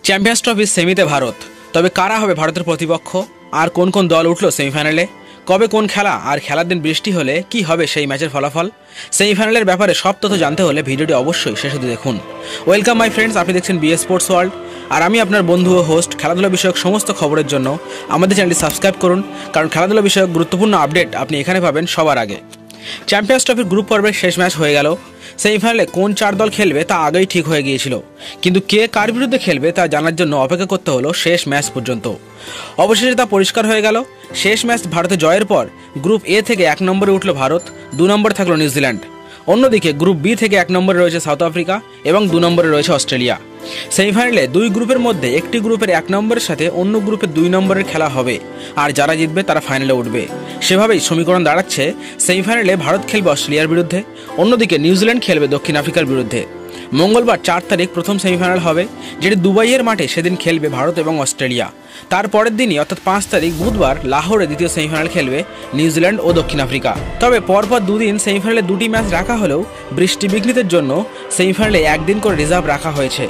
Champions ট্রফির সেমিতে ভারত। তবে কারা হবে ভারতের প্রতিপক্ষ আর কোন কোন দল উঠল সেমিফাইনালে, কবে কোন খেলা আর খেলার দিন বৃষ্টি হলে কি হবে সেই ম্যাচের ফলাফল, সেমিফাইনালের ব্যাপারে সব তথ্য জানতে হলে ভিডিওটি অবশ্যই শেষ অবধি দেখুন। ওয়েলকাম মাই ফ্রেন্ডস, আপনি দেখছেন বিএস স্পোর্টস ওয়ার্ল্ড আর আমি আপনার বন্ধু ও হোস্ট। খেলাধুলা বিষয়ক সমস্ত খবরের জন্য আমাদের চ্যানেলটি সাবস্ক্রাইব করুন, কারণ খেলাধুলা বিষয়ক গুরুত্বপূর্ণ আপডেট আপনি এখানে পাবেন সবার আগে। চ্যাম্পিয়ন্স ট্রফির গ্রুপ পর্বের শেষ ম্যাচ হয়ে গেল। সেমিফাইনালে কোন 4 দল খেলবে তা আগেই ঠিক হয়ে গিয়েছিল, কিন্তু কে কার বিরুদ্ধে খেলবে তা জানার জন্য অপেক্ষা করতে হলো শেষ ম্যাচ পর্যন্ত। অবশেষে তা পরিষ্কার হয়ে গেল। শেষ ম্যাচ ভারতে জয়ের পর গ্রুপ এ থেকে 1 নম্বরে উঠল ভারত, 2 নম্বরে থাকলো নিউজিল্যান্ড। অন্যদিকে গ্রুপ বি থেকে 1 নম্বরে রয়েছে সাউথ আফ্রিকা এবং 2 নম্বরে রয়েছে অস্ট্রেলিয়া। সেমিফাইনালে 2 গ্রুপের মধ্যে একটি গ্রুপের 1 নম্বরের সাথে অন্য গ্রুপের 2 নম্বরের খেলা হবে, আর যারা জিতবে তারা ফাইনালে উঠবে। সেভাবেই সমীকরণ দাঁড়াচ্ছে, সেমিফাইনালে ভারত খেলবে অস্ট্রেলিয়ার বিরুদ্ধে, অন্যদিকে নিউজিল্যান্ড খেলবে দক্ষিণ আফ্রিকার বিরুদ্ধে। মঙ্গলবার 4 তারিখ প্রথম সেমিফাইনাল হবে, যেটি দুবাইয়ের মাঠে সেদিন খেলবে ভারত এবং অস্ট্রেলিয়া। তার পরের দিনই অর্থাৎ 5 তারিখ বুধবার লাহোরে দ্বিতীয় সেমিফাইনাল খেলবে নিউজিল্যান্ড ও দক্ষিণ আফ্রিকা। তবে পরপর দুদিন সেমিফাইনালে 2টি ম্যাচ রাখা হলেও বৃষ্টি বিঘ্নিতের জন্য সেমিফাইনালে একদিন করে রিজার্ভ রাখা হয়েছে,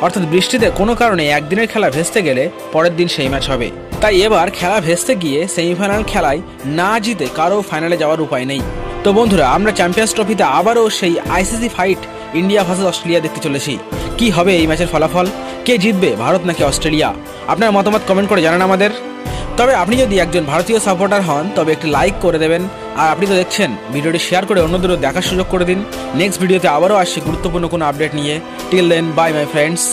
অর্থাৎ বৃষ্টিতে কোনো কারণে একদিনের খেলা ভেস্তে গেলে পরের দিন সেই ম্যাচ হবে। তাই এবার খেলা ভেস্তে গিয়ে সেমিফাইনাল খেলায় না জিতে কারো ফাইনালে যাওয়ার উপায় নেই। তো বন্ধুরা, আমরা চ্যাম্পিয়ন্স ট্রফিতে আবারও সেই ICC fight India versus Australia দেখতে চলেছি। কি হবে এই ম্যাচের ফলাফল, কে জিতবে, ভারত নাকি অস্ট্রেলিয়া? আপনার মতামত কমেন্ট করে জানান আমাদের। তবে আপনি যদি একজন ভারতীয় সাপোর্টার হন তবে একটি লাইক করে দেবেন, আর আপনি তো দেখছেন ভিডিওটি শেয়ার করে অন্যদেরও দেখার সুযোগ করে দিন। নেক্সট ভিডিওতে আবারও আসছি গুরুত্বপূর্ণ কোনো আপডেট নিয়ে। Till then, bye my friends.